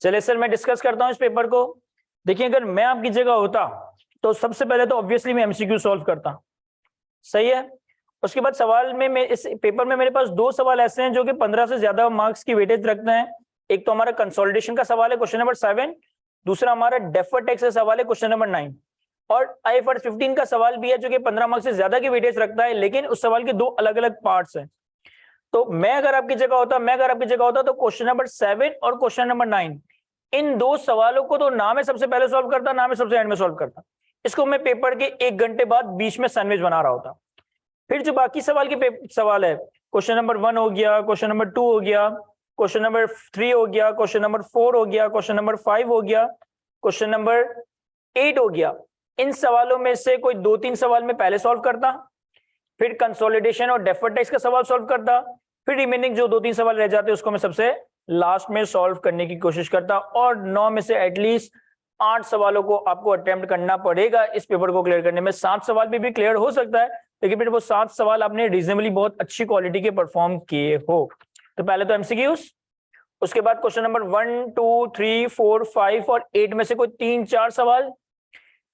चलिए सर मैं डिस्कस करता हूँ इस पेपर को। देखिए अगर मैं आपकी जगह होता तो सबसे पहले तो ऑब्वियसली मैं एमसीक्यू सॉल्व करता, सही है। उसके बाद सवाल में मैं इस पेपर में मेरे पास दो सवाल ऐसे हैं जो कि 15 से ज्यादा मार्क्स की वेटेज रखते हैं। एक तो हमारा कंसोलिडेशन का सवाल है क्वेश्चन नंबर 7, दूसरा हमारा डेफर्ड टैक्स का सवाल है क्वेश्चन नंबर 9, और आईएफआरएस 15 का सवाल भी है जो कि 15 मार्क्स से ज्यादा की वेटेज रखता है, लेकिन उस सवाल के दो अलग अलग पार्ट्स हैं। तो मैं अगर आपकी जगह होता तो क्वेश्चन नंबर 7 और क्वेश्चन नंबर 9 इन दो सवालों को तो ना मैं सबसे पहले सॉल्व करता, ना मैं सबसे एंड में सॉल्व करता। इसको मैं पेपर के 1 घंटे बाद बीच में सैंडविच बना रहा होता। फिर जो बाकी सवाल के सवाल है, क्वेश्चन नंबर 1 हो गया, क्वेश्चन नंबर 2 हो गया, क्वेश्चन नंबर 3 हो गया, क्वेश्चन नंबर 4 हो गया, क्वेश्चन नंबर 5 हो गया, क्वेश्चन नंबर 8 हो गया। इन सवालों में से कोई 2-3 सवाल में पहले सॉल्व करता, फिर कंसोलिडेशन और डेफर्ड टैक्स का सवाल सॉल्व करता, फिर रिमेनिंग जो 2-3 सवाल रह जाते उसको मैं सबसे लास्ट में सॉल्व करने की कोशिश करता। और 9 में से एटलीस्ट 8 सवालों को आपको अटेम्प्ट करना पड़ेगा इस पेपर को क्लियर करने में। 7 सवाल भी क्लियर हो सकता है, लेकिन फिर वो 7 सवाल आपने रीजनेबली बहुत अच्छी क्वालिटी के परफॉर्म किए हो। तो पहले तो एमसीक्यूज, उसके बाद क्वेश्चन नंबर 1, 2, 3, 4, 5 और 8 में से कोई 3-4 सवाल,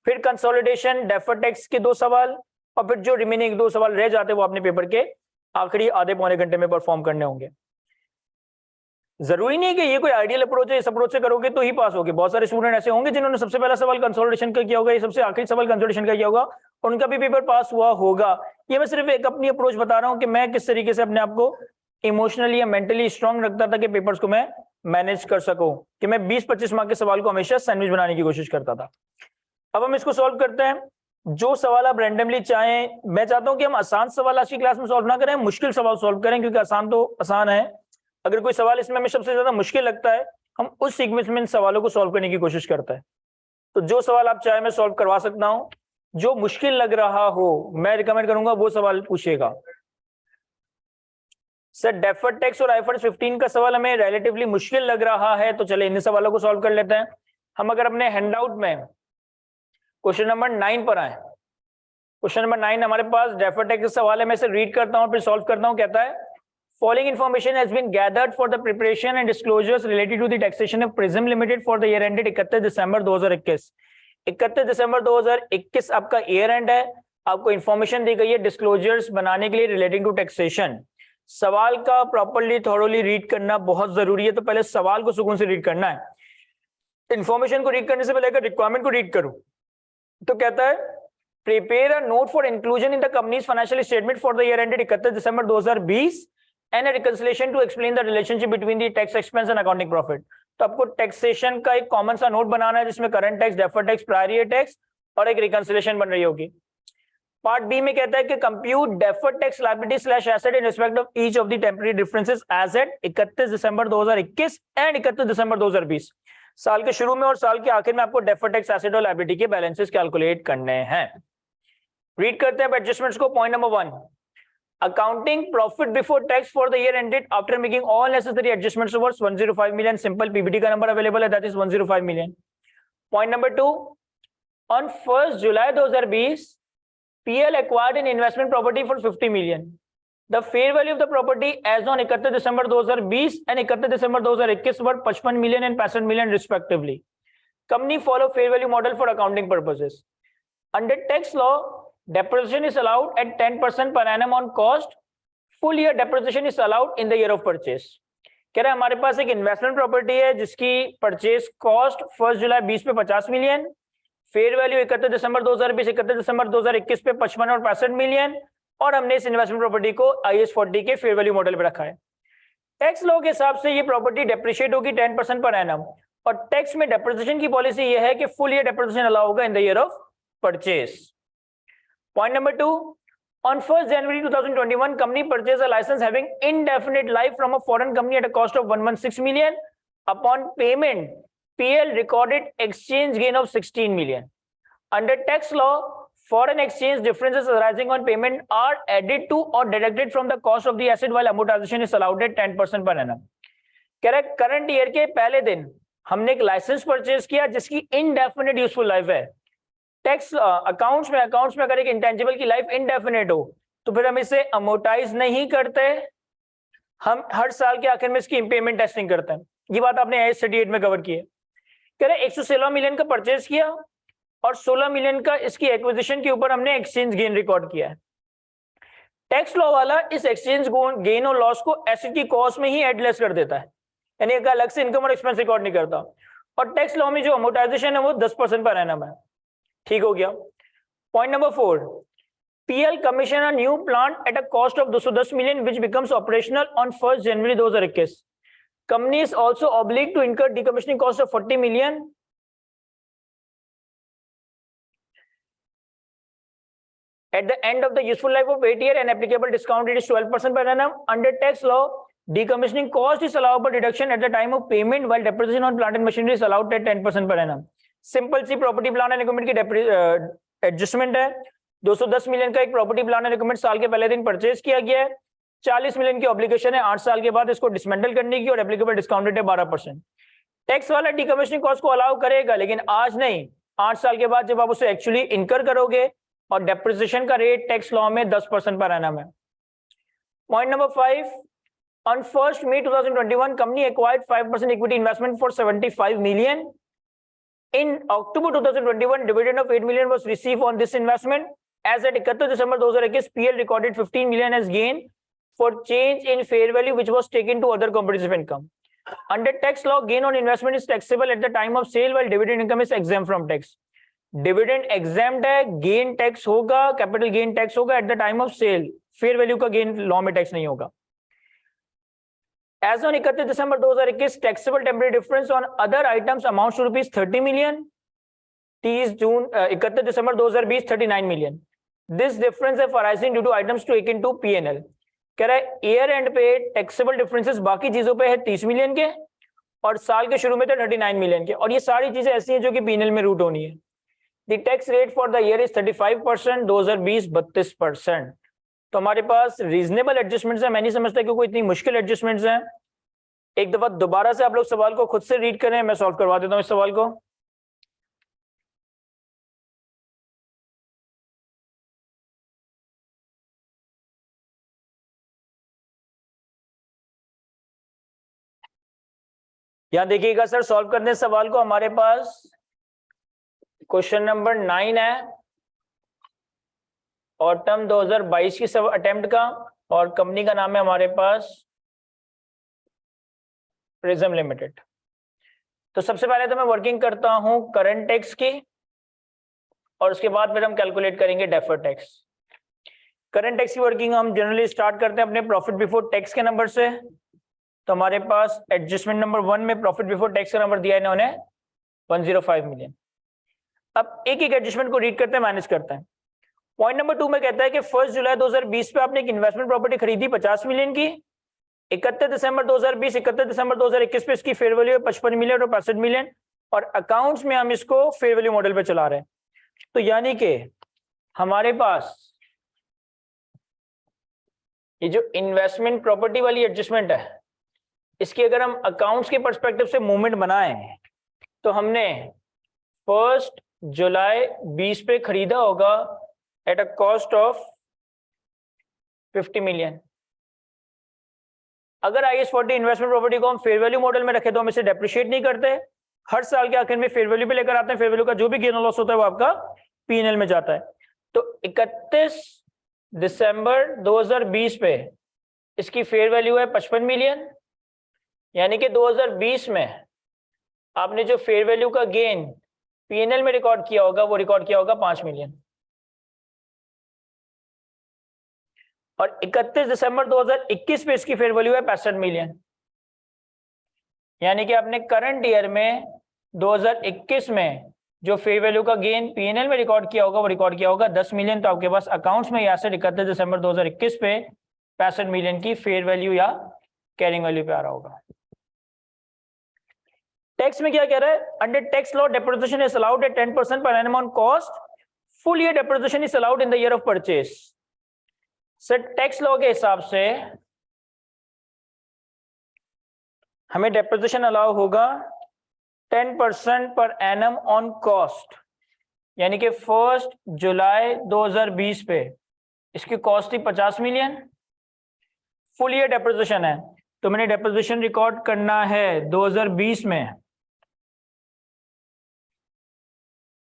फिर कंसोलिडेशन, डेफर्ड टैक्स के 2 सवाल, और फिर जो रिमेनिंग 2 सवाल रह जाते वो अपने पेपर के आखिरी आधे पौने घंटे में परफॉर्म करने होंगे। जरूरी नहीं कि ये कोई आइडियल अप्रोच है, इस अप्रोच से करोगे तो ही पास होगे। बहुत सारे स्टूडेंट ऐसे होंगे जिन्होंने सबसे पहला सवाल कंसोलिडेशन का किया होगा, ये सबसे आखिरी सवाल कंसोलिडेशन का किया होगा, और उनका भी पेपर पास हुआ होगा। ये मैं सिर्फ एक अपनी अप्रोच बता रहा हूं कि मैं किस तरीके से अपने आप को इमोशनली या मेंटली स्ट्रांग रखता था कि पेपर्स को मैं मैनेज कर सकूं, कि मैं 20-25 मार्क के सवाल को हमेशा सैंडविच बनाने की कोशिश करता था। अब हम इसको सॉल्व करते हैं। जो सवाल आप रैंडमली चाहें, मैं चाहता हूं कि हम आसान सवाल आज की क्लास में सॉल्व ना करें, मुश्किल सवाल सॉल्व करें, क्योंकि आसान तो आसान है। अगर कोई सवाल इसमें हमें सबसे ज्यादा मुश्किल लगता है, हम उस सीक्वेंस में इन सवालों को सॉल्व करने की कोशिश करते हैं। तो जो सवाल आप चाहे मैं सॉल्व करवा सकता हूं, जो मुश्किल लग रहा हो मैं रिकमेंड करूंगा वो सवाल पूछिएगा। सर डेफर्ड टैक्स और आईएफआरएस 15 का सवाल हमें रिलेटिवली मुश्किल लग रहा है, तो चले इन सवालों को सॉल्व कर लेते हैं। हम अगर अपने हैंडआउट में क्वेश्चन नंबर 9 पर आए, क्वेश्चन नंबर 9 हमारे पास डेफर्ड टैक्स का सवाल है। मैं इसे रीड करता हूं फिर सॉल्व करता हूं। कहता है, following information has been gathered for the preparation and disclosures related to the taxation of Prism Limited for the year ended 31 December 2021। 31 December 2021 आपका ईयर एंड है। आपको इन्फॉर्मेशन दी गई है डिस्क्लोजर्स बनाने के लिए रिलेटिंग टू टैक्सेशन। सवाल का प्रॉपर्ली थॉरोली रीड करना बहुत जरूरी है, तो पहले सवाल को सुकून से रीड करना है। इन्फॉर्मेशन को रीड करने से पहले अगर रिक्वायरमेंट को रीड करूं तो कहता है, prepare a note for inclusion in the company's financial statement for the year ended 31 December 2020 and a reconciliation to explain the relationship between the tax expense and accounting profit। तो आपको taxation का एक common सा note बनाना है जिसमें current tax, deferred tax, prior year tax और एक reconciliation बन रही होगी। पार्ट बी में कहता है कि compute deferred tax liability slash asset in respect of each of the temporary differences as at 31 December 2021 and 31 December 2020। साल के शुरू में और साल के आखिर में आपको डेफर्ड टैक्स, एसेट और लायबिलिटी के बैलेंसेस कैलकुलेट करने हैं। रीड करते हैं एडजस्टमेंट्स को। Point number 1, accounting profit before tax for the year ended after making all necessary adjustments worth 105 million. Simple PBT का नंबर अवेलेबल है, that is 105 million. Point number 2, on 1 July 2020 PL acquired an investment property for 50 million. The fair value of the property as on 31 December 2020 and 31 December 2021 were 55 million and 65 million respectively. Company follow fair value model for accounting purposes. Under tax law, depreciation is allowed at 10% per annum on cost. Full year depreciation is allowed in the year of purchase. कह रहा है हमारे पास एक investment property है जिसकी purchase cost 1 जुलाई 20 पे 50 million, fair value 31 December 2020, 31 December 2021 पे 55 और 65 मिलियन, और हमने इस इन्वेस्टमेंट प्रॉपर्टी को IAS 40 के फेयर वैल्यू मॉडल पे रखा है। टैक्स लॉ के हिसाब से ये प्रॉपर्टी डेप्रिशिएट होगी 10% पर एनम, और टैक्स में डेप्रिसिएशन की पॉलिसी ये है कि फुल ईयर डेप्रिसिएशन अलाउ होगा in the year of purchase. Point number 2, on 1st January 2021 company purchased a license having indefinite life from a foreign company at a cost of 116 million. Upon payment, PL recorded exchange gain of 16 million. Under tax law, foreign exchange differences arising on payment are added to or deducted from the cost of the asset while amortization is allowed at 10% per annum. Correct, current year के पहले दिन हमने एक licence purchase किया जिसकी indefinite useful life है। Tax accounts में अगर एक इंटेंजिबल की लाइफ इनडेफिनेट हो तो फिर हम इसे अमोर्टाइज नहीं करते, हम हर साल के आखिर में इसकी इम्पेयरमेंट टेस्टिंग करते हैं। ये बात आपने AS38 में कवर की है। कह रहे 116 मिलियन का परचेज किया और 16 मिलियन का इसकी एक्विजिशन के ऊपर हमने एक्सचेंज गेन रिकॉर्ड किया है। टैक्स लॉ वाला इस एक्सचेंज गेन और लॉस को एसेट की कॉस्ट में ही एडलेस कर देता है, यानी एक अलग से इनकम और एक्सपेंस रिकॉर्ड नहीं करता। और टैक्स लॉ में जो अमोर्टाइजेशन है वो 10% पर एनम है। ठीक हो गया। Point number 4, PL commission a new plant at a cost of 210 million which becomes operational on 1st January 2021. Company is also obliged to incur decommissioning cost of 40 million at the end of the useful life of 8 years and applicable discount rate is 12% per annum. Under tax law, decommissioning cost is allowable deduction at the time of payment while depreciation on plant and machinery is allowed at 10% per annum. Simple see property plant and equipment की adjustment है। 210 million का एक property plant and equipment साल के पहले दिन purchase किया गया है। 40 मिलियन की ऑब्लिगेशन है 8 साल के बाद इसको डिसमेंटल करने की और एप्लीकेबल डिस्काउंट रेट है 12%। टैक्स वाला डीकमीशनिंग कॉस्ट को अलाउ करेगा, लेकिन आज नहीं, 8 साल के बाद जब आप उसे एक्चुअली इनकर करोगे। और डेप्रिसिएशन का रेट टैक्स लॉ में 10% पर एनम है। Point number 5, on 1st May 2021 company acquired 5% equity investment for 75 million. In October 2021 dividend of 8 million was received on this investment. As at 31 December 2021, PL recorded 15 million as gain for change in fair value which was taken to other comprehensive income. Under tax law, gain on investment is taxable at the time of sale while dividend income is exempt from tax. Dividend exempt है, gain tax होगा, capital gain tax होगा at the time of sale. Fair value का gain law में tax नहीं होगा। As on 31 December 2021, taxable temporary difference on other items amounts to rupees 30 million. 31 December 2020 39 million. This difference is arising due to items taken to P&L. कह रहा है year and पे taxable differences बाकी चीजों पे है 30 मिलियन के और साल के शुरू में थे 39 मिलियन के, और ये सारी चीजें ऐसी हैं जो कि P&L में रूट होनी है। The tax rate for the year is 35%, 2020 32%। तो हमारे पास रीजनेबल एडजस्टमेंट्स है। मैं नहीं समझता कि कोई इतनी मुश्किल एडजस्टमेंट्स हैं। एक दफा दोबारा से आप लोग सवाल को खुद से रीड करें, मैं सॉल्व करवा देता हूँ इस सवाल को। यहां देखिएगा सर, सॉल्व करने सवाल को हमारे पास क्वेश्चन नंबर 9 है, ऑटम 2022 की सब अटेम्प्ट का, और कंपनी का नाम है हमारे पास प्रिज्म लिमिटेड। तो सबसे पहले तो मैं वर्किंग करता हूं करंट टैक्स की, और उसके बाद फिर हम कैलकुलेट करेंगे डेफर्ड टैक्स। करंट टैक्स की वर्किंग हम जनरली स्टार्ट करते हैं अपने प्रॉफिट बिफोर टैक्स के नंबर से। तो हमारे पास एडजस्टमेंट नंबर 1 में प्रॉफिट बिफोर टैक्स का नंबर दिया है इन्होंने 105 मिलियन। अब एक एक एडजस्टमेंट को रीड करते हैं, मैनेज करते हैं। पॉइंट नंबर 2 में कहता है कि 1 जुलाई 2020 पे आपने एक इन्वेस्टमेंट प्रॉपर्टी खरीदी 50 मिलियन की। 31 दिसंबर 2020 31 दिसंबर 2021 पे इसकी फेयर वैल्यू है 55 मिलियन और 65 मिलियन, और अकाउंट्स में हम इसको फेयर वैल्यू मॉडल पे चला रहे हैं। तो यानी कि हमारे पास ये जो इन्वेस्टमेंट प्रॉपर्टी वाली एडजस्टमेंट है, इसकी अगर हम अकाउंट्स के पर्सपेक्टिव से मूवमेंट बनाएं तो हमने 1 जुलाई 20 पे खरीदा होगा at a cost of 50 million. अगर IS40 इन्वेस्टमेंट प्रॉपर्टी को हम फेयर वैल्यू मॉडल में रखें तो हम इसे डेप्रिशिएट नहीं करते, हर साल के आखिर में फेयर वैल्यू पे लेकर आते हैं। फेयर वैल्यू का जो भी गेन और लॉस होता है वो आपका P&L में जाता है। तो 31 दिसंबर 2020 पे इसकी फेयर वैल्यू है 55 मिलियन, यानी कि 2020 में आपने जो फेयर वैल्यू का गेन P&L में रिकॉर्ड किया होगा वो रिकॉर्ड किया होगा 5 मिलियन। और 31 दिसंबर 2021 पे इसकी फेयर वैल्यू है 65 मिलियन, यानी कि आपने करंट ईयर में 2021 में जो फेयर वैल्यू का गेन P&L में रिकॉर्ड किया होगा वो रिकॉर्ड किया होगा 10 मिलियन। तो आपके पास अकाउंट्स में यहाँ से 31 दिसंबर 2021 पे 65 मिलियन की फेयर वैल्यू या कैरिंग वैल्यू पे आ रहा होगा। टैक्स में क्या कह रहा है? Under tax law depreciation is allowed at 10% per annum on cost, full year depreciation is allowed in the year of purchase. Sir tax law के हिसाब से हमें डेप्रिसिएशन अलाउ होगा 10% पर एनम ऑन कॉस्ट, यानी कि 1 जुलाई 2020 पे इसकी कॉस्ट थी 50 मिलियन। फुल ईयर डेप्रिसिएशन है, तो मैंने डेप्रिसिएशन रिकॉर्ड करना है 2020 में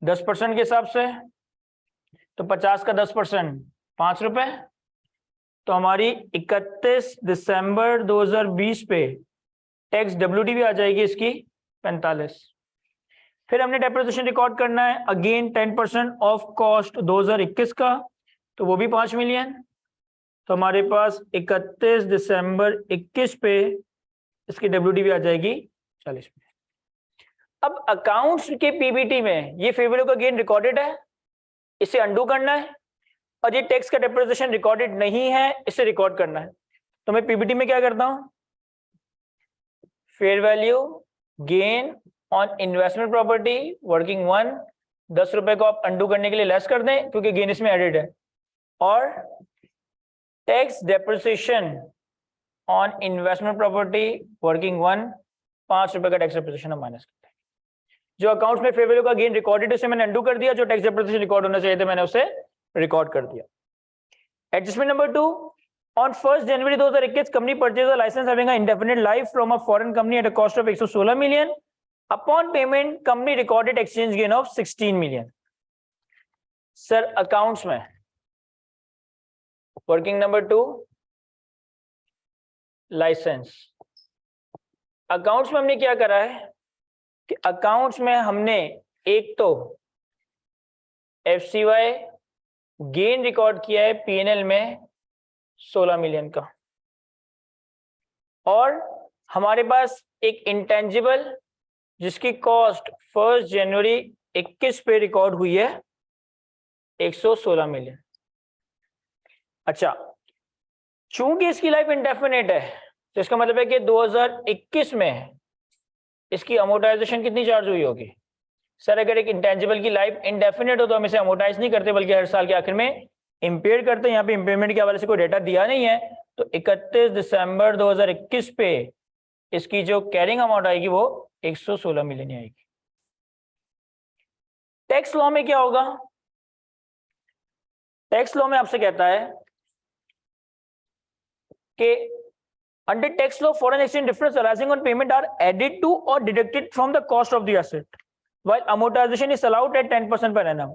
10% के हिसाब से, तो 50 का 10% 5 रुपए, तो हमारी 31 दिसंबर 2020 पे टैक्स WD भी आ जाएगी इसकी 45। फिर हमने डेप्रिसिएशन रिकॉर्ड करना है अगेन 10% ऑफ कॉस्ट 2021 का, तो वो भी 5 मिलियन, तो हमारे पास 31 दिसंबर 21 पे इसकी WD भी आ जाएगी 40 मिलियन। अब अकाउंट्स के PBT में ये फेयर वैल्यू का गेन रिकॉर्डेड है, इसे अंडू करना है, और ये टैक्स का डेप्रिसिएशन रिकॉर्डेड नहीं है, इसे रिकॉर्ड करना है। तो मैं PBT में क्या करता हूं, fair value gain on investment property working 1, 10 रुपए को आप अंडू करने के लिए लेस कर दें क्योंकि गेन इसमें एडेड है, और tax depreciation on investment property working 1, 5 रुपए का टैक्स डेप्रिसिएशन हम माइनस करते हैं। जो अकाउंट्स में फेयर वैल्यू का गेन रिकॉर्डेड उसे मैंने अंडू कर दिया, जो टैक्स डेप्रिसिएशन रिकॉर्ड होना चाहिए था मैंने उसे रिकॉर्ड कर दिया। Adjustment number 2, on 1st January 2021 company purchased a license having an indefinite life from a foreign company at a cost of 116 million. Upon payment company recorded exchange gain of 16 million. Sir, accounts में working number 2 license, accounts में हमने क्या करा है कि accounts में हमने एक तो FCY गेन रिकॉर्ड किया है P&L में 16 मिलियन का, और हमारे पास एक इंटेंजिबल जिसकी कॉस्ट 1 जनवरी 21 पे रिकॉर्ड हुई है 116 मिलियन। अच्छा, चूंकि इसकी लाइफ इंडेफिनिट है तो इसका मतलब है कि 2021 में इसकी अमोर्टाइजेशन कितनी चार्ज हुई होगी। सर, अगर एक इंटेंजिबल की लाइफ इंडेफिनिट हो तो हम इसे अमोर्टाइज नहीं करते बल्कि हर साल के आखिर में इंपेयर करते हैं। यहाँ पे इंपेयरमेंट के हवाले से कोई डेटा दिया नहीं है, तो 31 दिसंबर 2021 पे इसकी जो कैरिंग अमाउंट आएगी वो 116 मिलियन आएगी। टैक्स लॉ में क्या होगा, टैक्स लॉ में आपसे कहता है कि under tax law foreign exchange difference arising on payment are added to और deducted from the cost of the asset while amortisation is allowed at 10% per annum.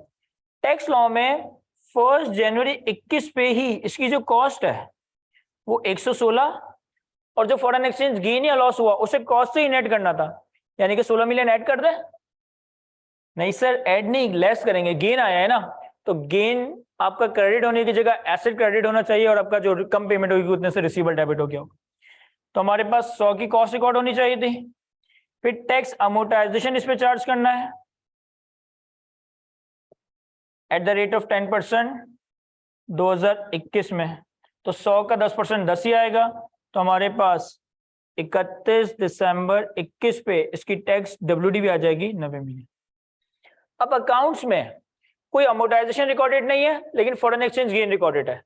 Tax law में 1 जनवरी 21 पे ही इसकी जो कॉस्ट है वो 116, और जो फॉरेन एक्सचेंज गेन या लॉस हुआ उसे कॉस्ट से ही नेट करना था, यानी कि 16 मिलियन ऐड कर दे। नहीं सर, ऐड नहीं, लेस करेंगे, गेन आया है ना, तो गेन आपका क्रेडिट होने की जगह एसेट क्रेडिट होना चाहिए, और आपका जो कम पेमेंट होगी उतने से रिसीवेबल डेबिट हो गया होगा। तो हमारे पास 100 की कॉस्ट रिकॉर्ड होनी चाहिए थी। फिर टैक्स अमोर्टाइजेशन इस पे चार्ज करना है एट द रेट ऑफ 10% 2021 में, तो 100 का 10% 10 ही आएगा, तो हमारे पास 31 दिसंबर 21 पे इसकी टैक्स WD भी आ जाएगी 90 मिलियन। अब अकाउंट्स में कोई अमोर्टाइजेशन रिकॉर्डेड नहीं है लेकिन फॉरेन एक्सचेंज गेन रिकॉर्डेड है।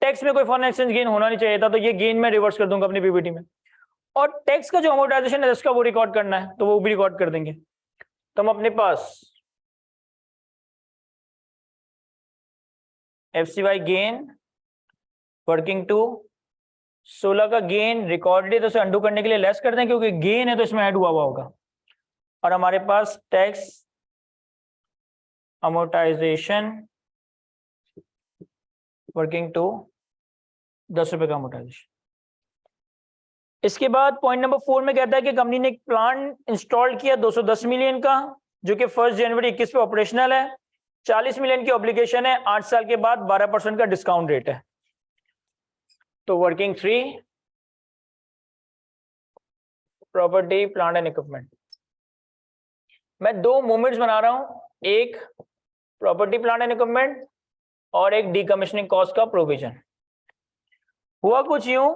टैक्स में कोई फॉरेन एक्सचेंज गेन होना नहीं चाहिए था, तो ये गेन मैं रिवर्स कर दूंगा अपनी PBT में, और टैक्स का जो अमोर्टाइजेशन है उसका वो रिकॉर्ड करना है तो वो भी रिकॉर्ड कर देंगे। तो हम अपने पास FCY गेन वर्किंग 2 16 का गेन रिकॉर्डेड है तो उसे अंडू करने के लिए लेस कर दें क्योंकि गेन है तो इसमें ऐड हुआ होगा, और हमारे पास टैक्स अमोर्टाइजेशन वर्किंग 2 10 रुपए का अमोर्टाइजेशन। इसके बाद पॉइंट नंबर 4 में कहता है कि कंपनी ने एक प्लांट इंस्टॉल किया 210 मिलियन का जो कि 1 जनवरी 21 पे ऑपरेशनल है, 40 मिलियन की ऑब्लिगेशन है, 8 साल के बाद 12% का डिस्काउंट रेट है। तो working 3 property plant and equipment, मैं दो मूवमेंट्स बना रहा हूं, एक प्रॉपर्टी प्लांट एंड इक्विपमेंट और एक डीकमीशनिंग कॉस्ट का प्रोविजन। हुआ कुछ यूं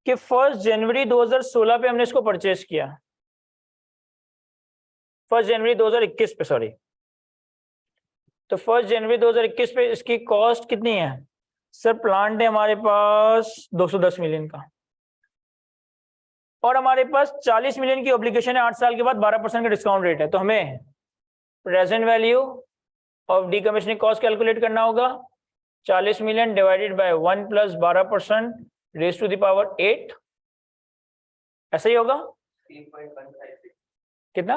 कि 1 जनवरी 2016 पे हमने इसको परचेज किया, 1 जनवरी 2021 पे सॉरी, तो 1 जनवरी 2021 पे इसकी कॉस्ट कितनी है सर? प्लांट है हमारे पास 210 मिलियन का, और हमारे पास 40 मिलियन की ऑब्लिगेशन है, 8 साल के बाद 12% का डिस्काउंट रेट है, तो हमें present value of decommissioning cost calculate करना होगा। 40 million divided by 1 + 12%, raise to the power 8, ऐसा ही होगा। कितना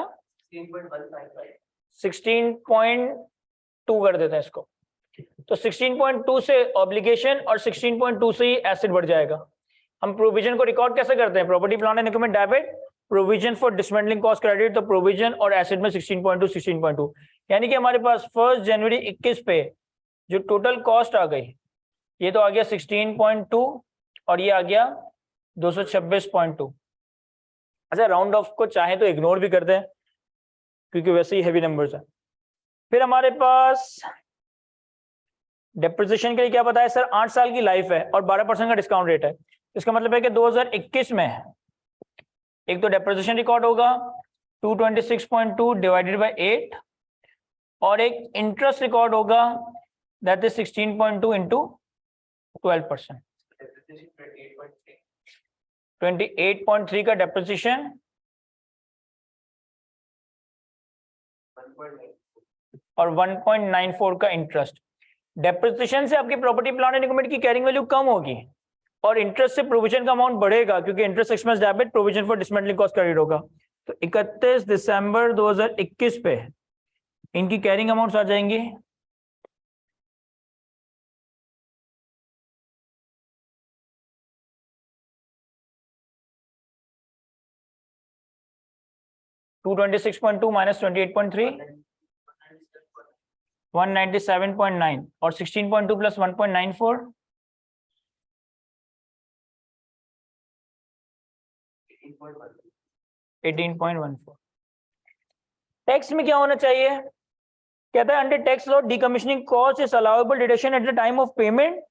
16.2 कर देते हैं इसको। तो 16.2 से ऑब्लिगेशन और 16.2 से ही एसिड बढ़ जाएगा। हम प्रोविजन को रिकॉर्ड कैसे करते हैं, property plant and equipment debit, provision for dismantling cost credit, तो प्रोविजन और एसिड में 16.2 यानी कि हमारे पास 1 जनवरी 21 पे जो टोटल कॉस्ट आ गई, ये तो आ गया 16.2 और ये आ गया 226.2। अच्छा, राउंड ऑफ को चाहे तो इग्नोर भी कर दें क्योंकि वैसे ही हैवी नंबर्स है। फिर हमारे पास डेप्रिसिएशन के लिए क्या बताया सर, 8 साल की लाइफ है और 12% का डिस्काउंट रेट है। इसका मतलब है कि 2021 में एक तो डेप्रिसिएशन रिकॉर्ड होगा 226.2 डिवाइडेड बाय 8 और एक इंटरेस्ट रिकॉर्ड होगा दैट इज 16.2 इंटू 12%। 28.3 का डेप्रिसिएशन और 1.94 का इंटरेस्ट। डेप्रिसिएशन से आपकी प्रॉपर्टी प्लांट एंड इक्विपमेंट की कैरिंग वैल्यू कम होगी और इंटरेस्ट से प्रोविजन का अमाउंट बढ़ेगा क्योंकि interest expense debit, provision for dismantling cost credit होगा। तो 31 दिसंबर 2021 पे इनकी कैरिंग अमाउंट्स आ जाएंगी 226.2 माइनस 28.3 197.9 और 16.2 प्लस 1.94 18.14। टैक्स में क्या होना चाहिए, कहता है under tax law decommissioning cost is allowable deduction at the time of payment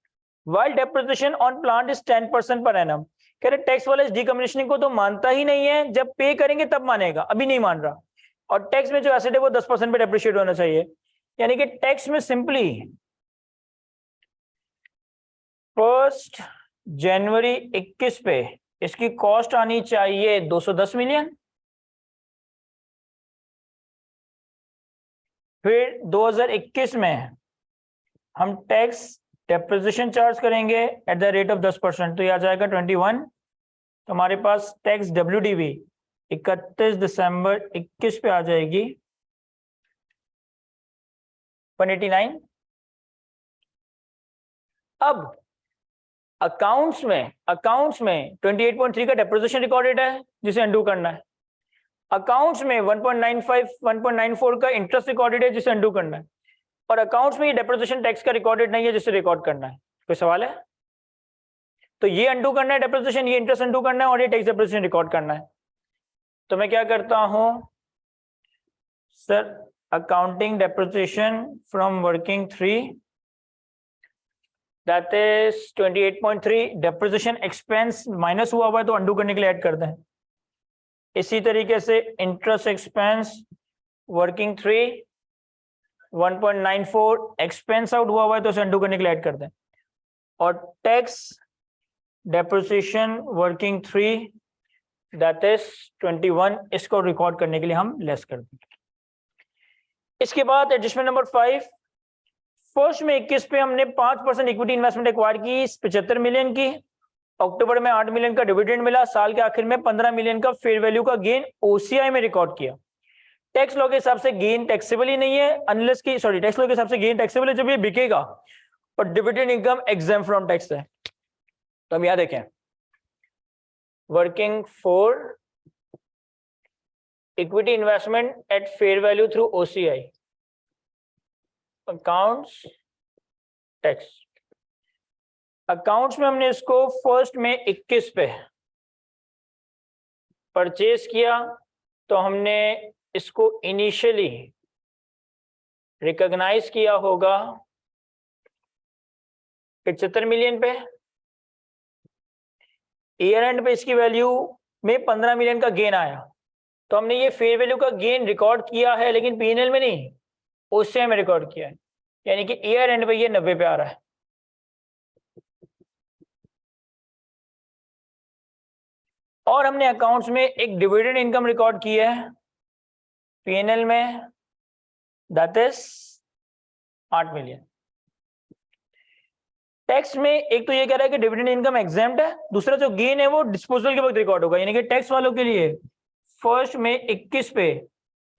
while depreciation on plant is 10% per annum. कह रहे टैक्स वाला इस डीकमीशनिंग को तो मानता ही नहीं है, जब पे करेंगे तब मानेगा, अभी नहीं मान रहा। और टैक्स में जो एसेट है वो 10% पे डेप्रिशिएट होना चाहिए, यानी कि टैक्स में सिंपली 1 जनवरी 21 पे इसकी कॉस्ट आनी चाहिए 210 मिलियन, फिर 2021 में हम टैक्स डेप्रिसिएशन चार्ज करेंगे एट द रेट ऑफ 10%, तो ये आ जाएगा 21। तो हमारे पास टैक्स WDV 31 दिसंबर 21 पे आ जाएगी 189। अब अकाउंट्स में 28.3 का डेप्रिसिएशन रिकॉर्डेड है जिसे अंडू करना है। अकाउंट्स में 1.95 1.94 का इंटरेस्ट रिकॉर्डेड है जिसे अंडू करना है, और अकाउंट्स में ये डेप्रिसिएशन टैक्स का रिकॉर्डेड नहीं है जिसे रिकॉर्ड करना है। कोई सवाल है? तो ये अंडू करना है डेप्रिसिएशन, ये इंटरेस्ट अंडू करना है और ये टैक्स डेप्रिसिएशन रिकॉर्ड करना है। तो मैं क्या करता हूं sir, accounting depreciation from working 3 that is 28.3, depreciation expense minus हुआ है तो अंडू करने के लिए ऐड कर दें। इसी तरीके से interest expense working 3 1.94 expense out हुआ है तो उसे अंडू करने के लिए ऐड कर दें, और tax depreciation working 3 that is 21 इसको रिकॉर्ड करने के लिए हम लेस कर दें। इसके बाद एडजस्टमेंट नंबर 5, फर्स्ट में 21 पे हमने 5% इक्विटी इन्वेस्टमेंट एक्वायर की 75 मिलियन की, अक्टूबर में 8 मिलियन का डिविडेंड मिला, साल के आखिर में 15 मिलियन का फेयर वैल्यू का गेन OCI में रिकॉर्ड किया। टैक्स लॉ के हिसाब से गेन टैक्सेबल ही नहीं है अनलेस की, सॉरी टैक्स लॉ के हिसाब से गेन टैक्सेबल है जब ये बिकेगा, और dividend income exempt from tax है। तो हम यहां देखें working 4 equity investment at fair value through OCI accounts tax. Accounts में हमने इसको फर्स्ट में 21 पे परचेज किया, तो हमने इसको इनिशियली रिकॉग्नाइज किया होगा 75 मिलियन पे, ईयर एंड पे इसकी वैल्यू में 15 मिलियन का गेन आया, तो हमने ये फेयर वैल्यू का गेन रिकॉर्ड किया है लेकिन P&L में नहीं OCI में रिकॉर्ड किया है, यानी कि ईयर एंड पे ये 90 पे आ रहा है। और हमने अकाउंट्स में एक डिविडेंड इनकम रिकॉर्ड की है P&L में दैट इज 8 मिलियन। टैक्स में एक तो ये कह रहा है कि डिविडेंड इनकम एग्जेम्प्ट है, दूसरा जो गेन है वो डिस्पोजल के वक्त रिकॉर्ड होगा, यानी कि टैक्स वालों के लिए फर्स्ट में 21 पे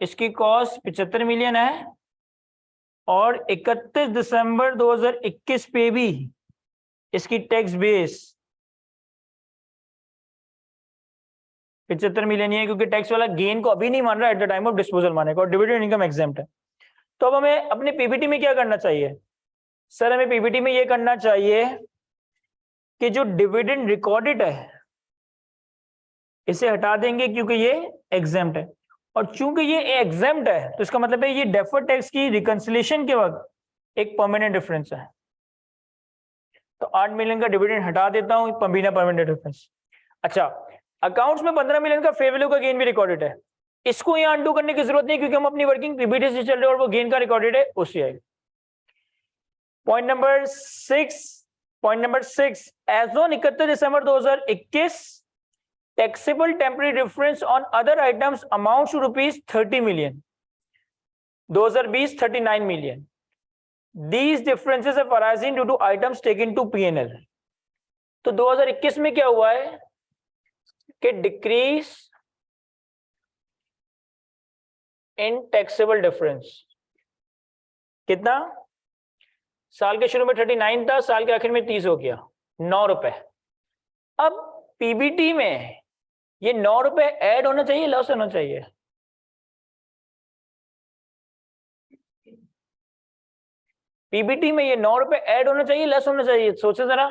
इसकी कॉस्ट 75 मिलियन है और 31 दिसंबर 2021 पे भी इसकी टैक्स बेस 75 मिलियन ही है, क्योंकि टैक्स वाला गेन को अभी नहीं मान रहा, at the time of disposal मानेगा, और डिविडेंड इनकम एग्जेम्प्ट है। तो अब हमें अपने पीबीटी में क्या करना चाहिए? सर हमें पीबीटी में ये करना चाहिए कि जो डिविडेंड रिकॉर्डेड है इसे हटा देंगे क्योंकि ये एग्जेम्प्ट है, और चूंकि ये एग्जेम्प्ट है तो इसका मतलब है ये डेफर्ड टैक्स की रिकंसिलिएशन के वक्त एक परमानेंट डिफरेंस है। तो 8 मिलियन का डिविडेंड हटा देता हूं, बिना परमानेंट डिफरेंस। अच्छा, अकाउंट्स में 15 मिलियन का फेयर वैल्यू का गेन भी रिकॉर्डेड है, इसको यहाँ अनडू करने की जरूरत नहीं क्योंकि हम अपनी वर्किंग पीबीटी से चल रहे हैं और वो गेन का रिकॉर्डेड है, उससे आएगा। Point number 6 as on 31 December 2021 taxable temporary difference on other items amounts to rupees 30 million. 2020 39 million. These differences are arising due to items taken to P&L. तो 2021 में क्या हुआ है कि डिक्रीज इन टैक्सेबल डिफरेंस कितना? साल के शुरू में 39 था, साल के आखिर में 30 हो गया, 9 रुपए। अब पीबीटी में ये 9 रुपए ऐड होना चाहिए, लॉस होना चाहिए? पीबीटी में ये 9 रुपए ऐड होना चाहिए, लेस होना चाहिए? सोचे जरा।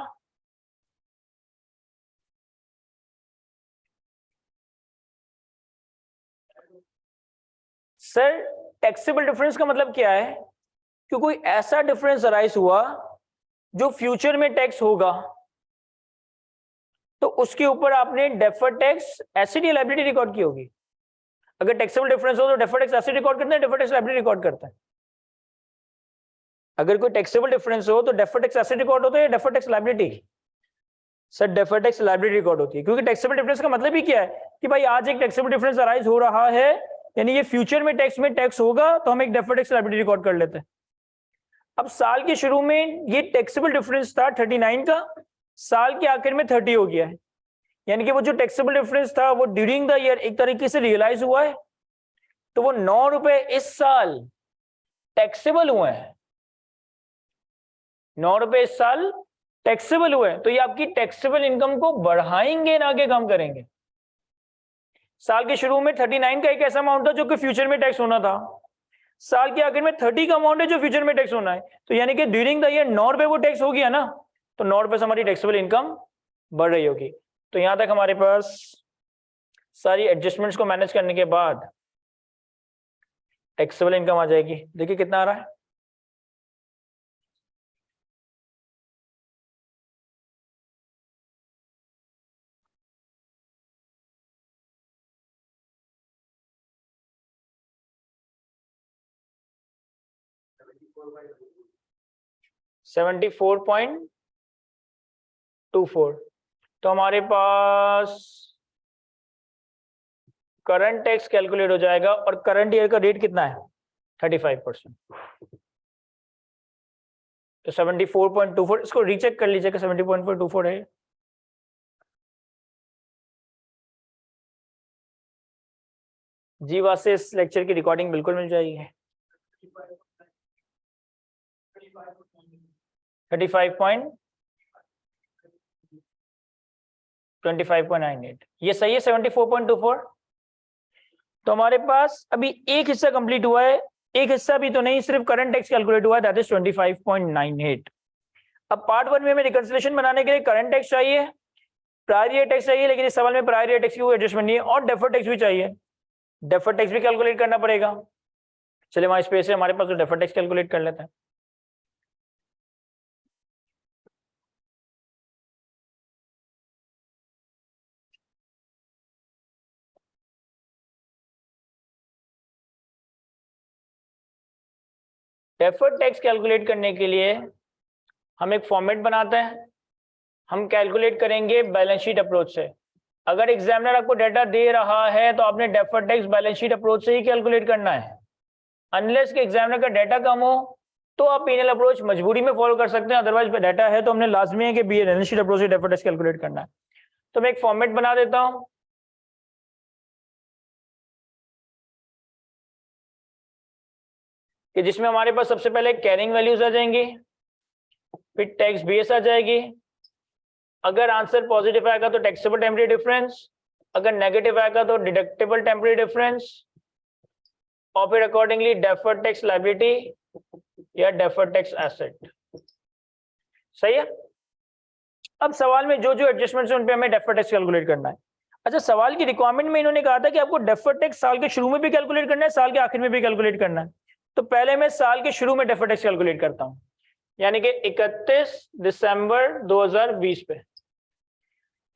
सर टैक्सेबल डिफरेंस का मतलब क्या है कि कोई ऐसा डिफरेंस अराइज हुआ जो फ्यूचर में टैक्स होगा, तो उसके ऊपर आपने डेफर्ड टैक्स एसेट या लायबिलिटी रिकॉर्ड की होगी। अगर टैक्सेबल डिफरेंस हो तो डेफर्ड टैक्स एसेट रिकॉर्ड करते हैं, डेफर्ड टैक्स लायबिलिटी रिकॉर्ड करते हैं। अगर कोई टैक्सेबल डिफरेंस हो तो डेफर्ड टैक्स एसेट रिकॉर्ड होता है या deferred tax liability? Sir deferred tax liability record होती है, क्योंकि टैक्सेबल डिफरेंस का मतलब ही क्या है कि भाई आज एक टैक्सेबल डिफरेंस अराइज हो रहा है, यानी ये फ्यूचर में टैक्स होगा, तो हम एक डेफर्ड टैक्स लायबिलिटी रिकॉर्ड कर लेते हैं। अब साल के शुरू में ये टैक्सेबल डिफरेंस था 39 का, साल के आखिर में 30 हो गया है, यानी कि वो जो टैक्सेबल डिफरेंस था वो ड्यूरिंग द ईयर एक तरीके से रियलाइज हुआ है, तो वो 9 रुपए इस साल टैक्सेबल हुए हैं, 9 रुपए इस साल टैक्सेबल हुए हैं, तो ये आपकी टैक्सेबल इनकम को बढ़ाएंगे ना कि कम करेंगे? साल के शुरू में 39 का एक ऐसा अमाउंट था जो कि फ्यूचर में टैक्स होना था, साल के आखिर में 30 का अमाउंट है जो फ्यूचर में टैक्स होना है, तो यानी कि ड्यूरिंग द ईयर 9 रुपए वो टैक्स हो गया ना, तो 9 रुपए से हमारी टैक्सेबल इनकम बढ़ रही होगी। तो यहां तक हमारे पास सारी एडजस्टमेंट्स को मैनेज करने के बाद टैक्सेबल इनकम आ जाएगी। देखिए कितना आ रहा है, $74.24। तो हमारे पास करंट टैक्स कैलकुलेट हो जाएगा, और करंट ईयर का रेट कितना है? 35%। तो 74.24, इसको रीचेक कर लीजिएगा 70.24 है। जीवा से इस लेक्चर की रिकॉर्डिंग बिल्कुल मिल जाएगी। 35.25.98, ये सही है 74.24। तो हमारे पास अभी एक हिस्सा कंप्लीट हुआ है, एक हिस्सा भी तो नहीं, सिर्फ करंट टैक्स कैलकुलेट हुआ है, दैट इज 25.98। अब पार्ट 1 में हमें रिकंसिलिएशन बनाने के लिए करंट टैक्स चाहिए, प्रायर ईयर टैक्स चाहिए, लेकिन इस सवाल में प्रायर ईयर टैक्स की कोई एडजस्टमेंट नहीं है, और डेफर्ड टैक्स भी चाहिए, डेफर्ड टैक्स भी कैलकुलेट करना पड़ेगा। चलिए वहां स्पेस है हमारे पास, तो डेफर्ड टैक्स कैलकुलेट कर लेते हैं। डेफर्ड टैक्स कैलकुलेट करने के लिए हम एक फॉर्मेट बनाते हैं, हम कैलकुलेट करेंगे बैलेंस शीट अप्रोच से। अगर एग्जामिनर आपको डाटा दे रहा है तो आपने deferred tax balance sheet approach से ही कैलकुलेट करना है, अनलेस के एग्जामिनर का डाटा कम हो तो आप पीएनएल अप्रोच मजबूरी में फॉलो कर सकते हैं, अदरवाइज डाटा है तो हमने लाजमी है कि बैलेंस शीट अप्रोच से डेफर्ड टैक्स कैलकुलेट करना है। तो मैं एक फॉर्मेट बना देता हूं कि जिसमें हमारे पास सबसे पहले कैरिंग वैल्यूज आ जाएंगी, फिर टैक्स बेस आ जाएगी। अगर आंसर पॉजिटिव आएगा तो टैक्सेबल टेम्परेरी डिफरेंस, अगर नेगेटिव आएगा तो डिडक्टेबल टेम्परेरी डिफरेंस, और फिर अकॉर्डिंगली डेफर्ड टैक्स लायबिलिटी या डेफर्ड टैक्स एसेट। सही है। अब सवाल में जो जो एडजस्टमेंट्स हैं उन पे हमें डेफर्ड टैक्स कैलकुलेट करना है। अच्छा, सवाल की रिक्वायरमेंट में इन्होंने कहा था कि आपको डेफर्ड टैक्स साल के शुरू में भी कैलकुलेट करना है, साल के आखिर में भी कैलकुलेट करना है। तो पहले मैं साल के शुरू में डेफर्ड टैक्स कैलकुलेट करता हूं, यानी कि 31 दिसंबर 2020 पे।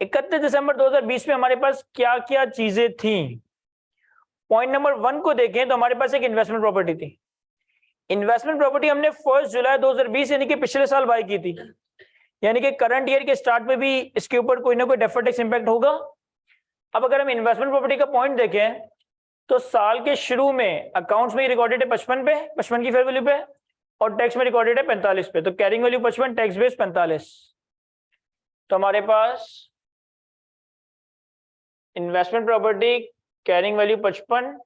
31 दिसंबर 2020 में हमारे पास क्या क्या चीजें थी। पॉइंट नंबर 1 को देखें तो हमारे पास एक इन्वेस्टमेंट प्रॉपर्टी थी। इन्वेस्टमेंट प्रॉपर्टी हमने 1 जुलाई 2020 यानी कि पिछले साल बाय की थी, यानी कि करंट ईयर के स्टार्ट में भी इसके ऊपर कोई ना कोई डेफर्ड टैक्स इंपैक्ट होगा। अब अगर हम इन्वेस्टमेंट प्रॉपर्टी का पॉइंट देखें तो साल के शुरू में अकाउंट्स में रिकॉर्डेड है 55 पे, 55 की फेयर वैल्यू पे, और टैक्स में रिकॉर्डेड है 45 पे। तो कैरिंग वैल्यू 55, टैक्स बेस 45। तो हमारे पास investment property carrying value 55,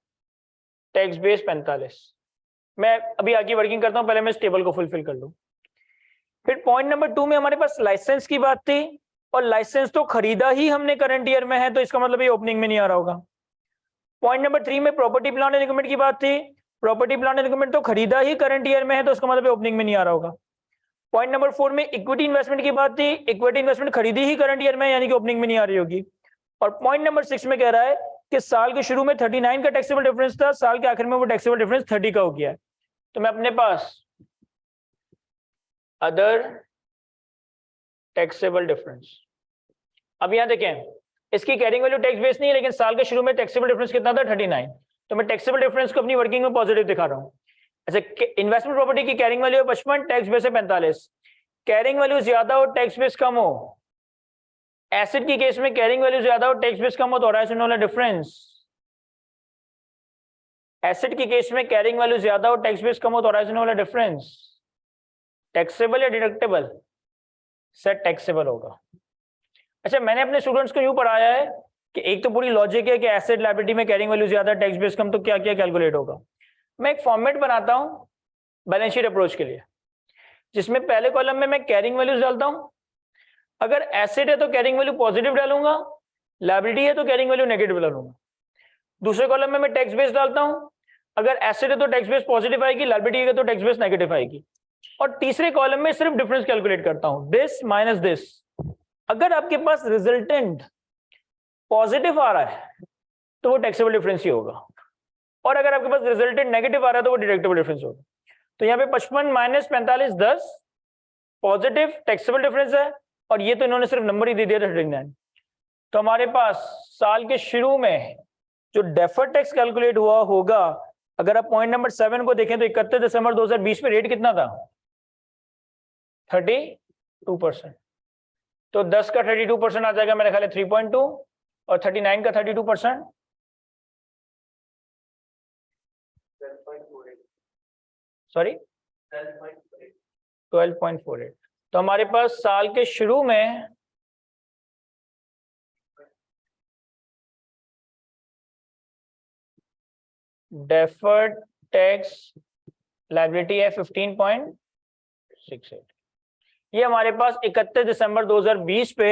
tax base 45। मैं अभी आगे वर्किंग करता हूं, पहले मैं इस टेबल को फुलफिल कर लूं। फिर पॉइंट नंबर 2 में हमारे पास लाइसेंस की बात थी, और लाइसेंस तो खरीदा ही हमने करंट ईयर में है, तो इसका मतलब ये ओपनिंग में नहीं आ रहा होगा। पॉइंट नंबर 3 में प्रॉपर्टी प्लांट एंड इक्विपमेंट की बात थी, प्रॉपर्टी प्लांट एंड इक्विपमेंट तो खरीदा ही करंट ईयर में है, तो इसका मतलब ओपनिंग में नहीं आ रहा होगा। पॉइंट नंबर 4 में इक्विटी इन्वेस्टमेंट की बात थी, इक्विटी इन्वेस्टमेंट खरीदी ही करंट ईयर में, यानी कि ओपनिंग में नहीं आ रही होगी। और पॉइंट नंबर 6 में कह रहा है कि साल के शुरू में 39 का टैक्सेबल डिफरेंस था, साल के आखिर में वो टैक्सेबल डिफरेंस 30 का हो गया है। तो मैं अपने पास अदर टैक्सेबल डिफरेंस, अब यहां देखें इसकी कैरिंग वैल्यू टैक्स बेस नहीं है, लेकिन साल के शुरू में टैक्सेबल डिफरेंस कितना था 39। तो मैं टैक्सेबल डिफरेंस को अपनी वर्किंग में पॉजिटिव दिखा रहा हूं। ऐसे इन्वेस्टमेंट प्रॉपर्टी की कैरिंग वैल्यू 55, टैक्स बेस है 45। कैरिंग वैल्यू ज्यादा हो टैक्स बेस कम हो, एसेट की केस में कैरिंग वैल्यू ज्यादा हो टैक्स बेस कम हो तो होराइजन वाला डिफरेंस। एसेट की केस में कैरिंग वैल्यू ज्यादा हो टैक्स बेस कम हो तो होराइजन वाला डिफरेंस टैक्सेबल या डिडक्टेबल, सेट टैक्सेबल होगा। अच्छा, मैंने अपने स्टूडेंट्स को यूं पढ़ाया है कि एक तो पूरी लॉजिक है कि एसेट लायबिलिटी में कैरिंग वैल्यू ज्यादा टैक्स बेस कम, तो क्या क्या कैलकुलेट होगा। मैं एक फॉर्मेट बनाता हूं बैलेंस शीट अप्रोच के लिए, जिसमें पहले कॉलम में मैं कैरिंग वैल्यूज डालता हूं। अगर एसेट है तो कैरिंग वैल्यू पॉजिटिव डालूंगा, लायबिलिटी है तो कैरिंग वैल्यू नेगेटिव डालूंगा। दूसरे कॉलम में मैं टैक्स बेस डालता हूं, अगर एसेट है तो टैक्स बेस पॉजिटिव आएगी, लायबिलिटी है तो टैक्स बेस नेगेटिव आएगी। और तीसरे कॉलम में सिर्फ डिफरेंस कैलकुलेट करता हूं, दिस माइनस दिस। अगर आपके पास रिजल्टेंट पॉजिटिव आ रहा है तो वो टैक्सेबल डिफरेंस ही होगा, और अगर आपके पास रिजल्टेंट नेगेटिव आ रहा है तो वो डिडक्टेबल डिफरेंस होगा। तो यहाँ पे 55 माइनस 45 10 पॉजिटिव टैक्सेबल डिफरेंस है, और ये तो इन्होंने सिर्फ नंबर ही दे दिया था 39। तो हमारे पास साल के शुरू में जो डेफर्ड टैक्स कैलकुलेट हुआ होगा, अगर आप पॉइंट नंबर 7 को देखें तो 31 दिसंबर 2020 में रेट कितना था 32%। तो 10 का 32% आ जाएगा मेरे ख्याल 3.2, और 39 का 32% सॉरी 12.48। तो हमारे पास साल के शुरू में डेफर्ड टैक्स लायबिलिटी है 15.68। ये हमारे पास 31 दिसंबर 2020 पे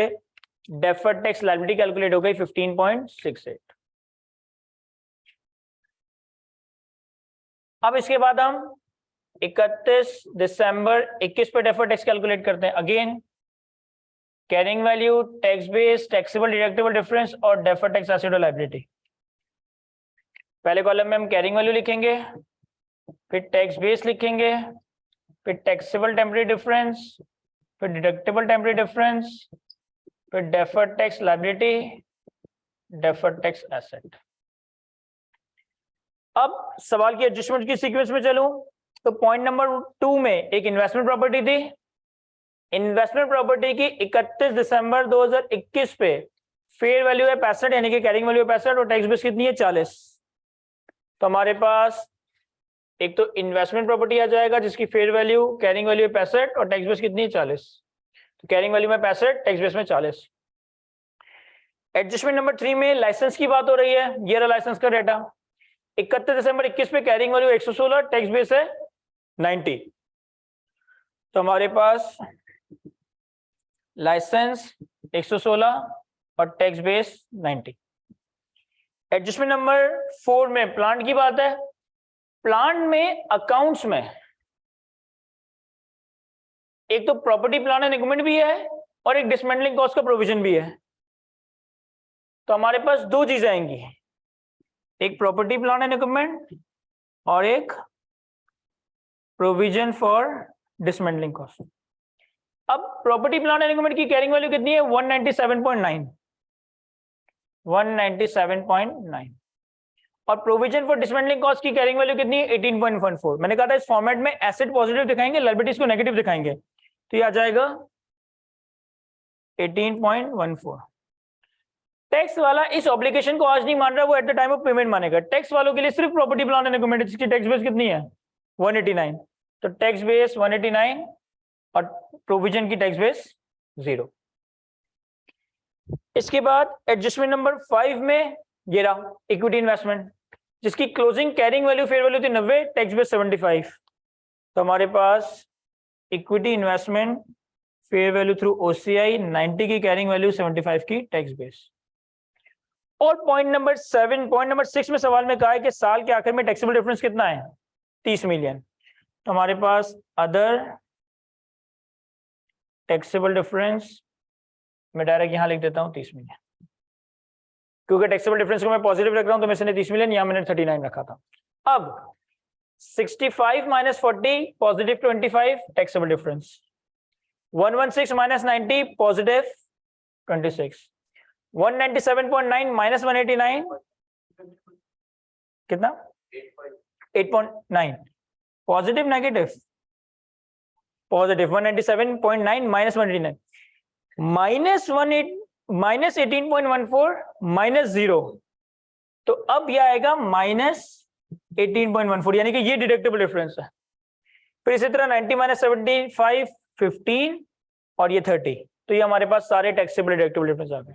डेफर्ड टैक्स लायबिलिटी कैलकुलेट हो गई 15.68। अब इसके बाद हम 31 दिसंबर 21 पे डेफर्ड टैक्स कैलकुलेट करते हैं। Again carrying value, tax base, taxable deductible difference और डेफर्ड टैक्स एसेट और लायबिलिटी। पहले कॉलम में हम कैरिंग वैल्यू लिखेंगे, फिर टैक्स बेस लिखेंगे, फिर टैक्सेबल टेम्परेरी डिफरेंस, फिर डिडक्टेबल टेम्परेरी डिफरेंस, फिर deferred tax liability, deferred tax asset. अब सवाल की एडजस्टमेंट की सीक्वेंस में चलूं तो पॉइंट नंबर 2 में एक इन्वेस्टमेंट प्रॉपर्टी थी। इन्वेस्टमेंट प्रॉपर्टी की 31 दिसंबर 2021 पे फेयर वैल्यू है 65, यानी कि कैरिंग वैल्यू है 65, और टैक्स बेस कितनी है 40। तो हमारे पास एक तो इन्वेस्टमेंट प्रॉपर्टी आ जाएगा जिसकी फेयर वैल्यू कैरिंग वैल्यू 65 और टैक्स बेस कितनी है 40, तो कैरिंग वैल्यू में 65, टैक्स बेस में 40। एडजस्टमेंट नंबर 3 में लाइसेंस की बात हो रही है, ये रहा लाइसेंस का डेटा। 31 दिसंबर 21 पे कैरिंग वैल्यू 116, टैक्स बेस है 90। तो हमारे पास लाइसेंस 116 और टैक्स बेस 90। एडजस्टमेंट नंबर 4 में प्लांट की बात है। प्लांट में अकाउंट्स में एक तो प्रॉपर्टी प्लांट एंड इक्विपमेंट भी है और एक डिसमेंटलिंग कॉस्ट का प्रोविजन भी है। तो हमारे पास दो चीजें आएंगी, एक प्रॉपर्टी प्लांट एंड इक्विपमेंट और एक प्रोविजन फॉर डिसमेंटलिंग कॉस्ट। अब प्रॉपर्टी प्लांट एंड इक्विपमेंट की कैरिंग वैल्यू कितनी है 197.9, 197.9 और प्रोविजन फॉर डिसमेंटलिंग कॉस्ट की कैरिंग वैल्यू कितनी है 18.14। मैंने कहा था इस फॉर्मेट में एसेट पॉजिटिव दिखाएंगे, लायबिलिटीज को नेगेटिव दिखाएंगे, तो ये आ जाएगा 18.14। टैक्स वाला इस ऑब्लिगेशन को आज नहीं मान रहा, वो at the time of payment मानेगा। टैक्स वालों के लिए सिर्फ प्रॉपर्टी प्लांट एंड इक्विपमेंट जिसकी टैक्स बेस कितनी है 189, तो टैक्स बेस 189 और प्रोविजन की टैक्स बेस 0। इसके बाद एडजस्टमेंट नंबर 5 में ये रहा इक्विटी इन्वेस्टमेंट जिसकी closing carrying value fair value थी 90, टैक्स बेस 75। तो हमारे पास equity investment fair value through OCI 90 की कैरिंग वैल्यू 75 की टैक्स बेस। और पॉइंट नंबर 6 में सवाल में कहा है कि साल के आखिर में टैक्सेबल डिफरेंस कितना है 30 मिलियन। तो हमारे पास अदर टैक्सेबल डिफरेंस मैं डायरेक्ट यहां लिख देता हूं 30 मिलियन, क्योंकि टैक्सेबल डिफरेंस को मैं पॉजिटिव रख रहा हूं तो मैंने 30 मिलियन, यहां मैंने 39 रखा था। अब 65 minus 40 positive 25 taxable difference, 116 minus 90 positive 26, 197.9 minus 189 कितना 8.9 positive negative positive 197.9 minus 189 minus 18.14 minus 0, तो अब यह आएगा माइनस 18.14, यानी कि ये डिडक्टेबल डिफरेंस है। फिर इसी तरह 90 माइनस 75 15 और ये 30, तो ये हमारे पास सारे टैक्सेबल डिडक्टेबल डिफरेंस आ गए।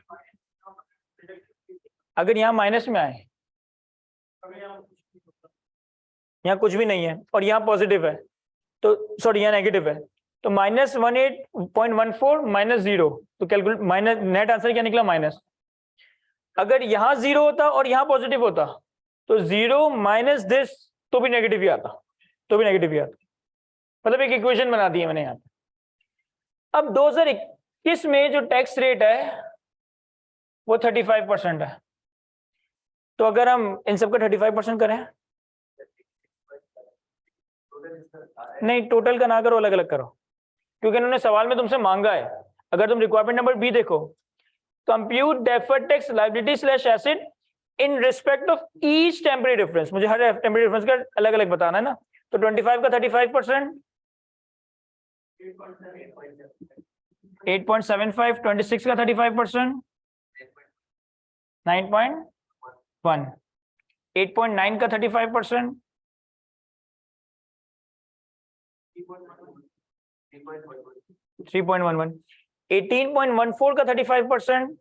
अगर यहां माइनस में आए, यहां कुछ भी नहीं है और यहां पॉजिटिव है, तो सॉरी यहां नेगेटिव है, तो माइनस 18.14 माइनस 0, तो कैलकुलेट माइनस नेट आंसर क्या निकला माइनस। अगर यहां 0 होता और यहां पॉजिटिव होता तो 0 माइनस दिस तो भी नेगेटिव ही आता, तो भी नेगेटिव ही आता, मतलब एक इक्वेशन बना दी है मैंने यहां पे। अब 2021 में जो टैक्स रेट है वो 35% है, तो अगर हम इन सबका 35% करें, नहीं टोटल का ना करो, अलग अलग करो, क्योंकि इन्होंने सवाल में तुमसे मांगा है। अगर तुम रिक्वायरमेंट नंबर बी देखो, compute deferred tax liability slash asset in respect of each temporary difference, मुझे हर टेम्परेरी डिफरेंस का अलग अलग बताना है ना, तो 25 का 35%, 8.75, 26 का 35%, 9.1, 8.9 का 35%, 3.11, 18.14 का 35%,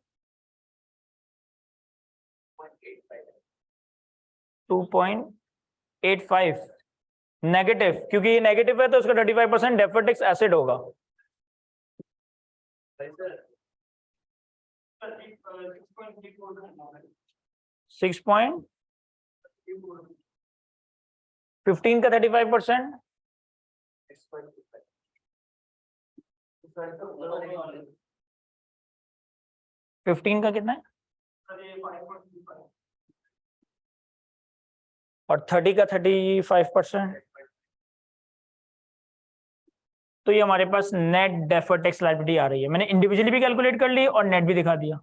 2.85 नेगेटिव, क्योंकि ये नेगेटिव है तो उसका 35% डेफर्ड टैक्स एसेट होगा। सिक्स पॉइंट 15 का 35%, 15 का कितना है और 30 का 35%, तो ये हमारे पास नेट डेफर्ड टैक्स लायबिलिटी आ रही है। मैंने इंडिविजुअली भी कैलकुलेट कर ली और नेट भी दिखा दिया।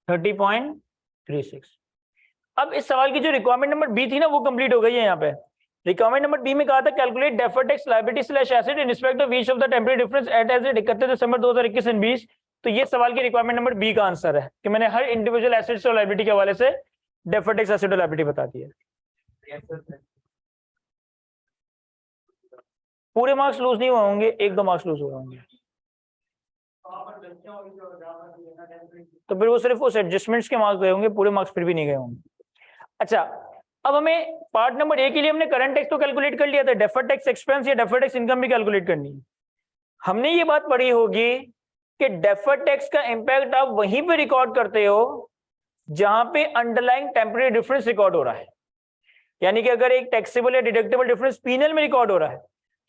$30.36। अब इस सवाल की जो रिक्वायरमेंट नंबर बी थी ना वो कंप्लीट हो गई है। यहाँ पे रिक्वायरमेंट नंबर बी में कहा था calculate deferred tax liability slash asset in respect of each of the temporary difference at as at 31 December 2021 and 20। तो ये सवाल की रिक्वायरमेंट नंबर बी का आंसर है कि मैंने हर इंडिविजुअल एसेट्स और लायबिलिटी के हवाले से डेफर्ड टैक्स एसेट और लायबिलिटी बता दी है। पूरे मार्क्स लूज नहीं हुए होंगे, 1-2 मार्क्स लूज हुए होंगे, तो फिर वो सिर्फ उस एडजस्टमेंट्स के मार्क्स गए होंगे, पूरे मार्क्स फिर भी नहीं गए होंगे। अच्छा, अब हमें पार्ट नंबर ए के लिए हमने करंट टैक्स तो कैलकुलेट कर लिया था, डेफर्ड टैक्स एक्सपेंस या डेफर्ड टैक्स इनकम भी कैलकुलेट करनी है। हमने ये बात पढ़ी होगी कि डेफर्ड टैक्स का इंपैक्ट आप वहीं पे रिकॉर्ड करते हो जहां पे अंडरलाइंग टेम्परेरी डिफरेंस रिकॉर्ड हो रहा है। यानी कि अगर एक टैक्सेबल या डिडक्टेबल डिफरेंस पीएनएल में रिकॉर्ड हो रहा है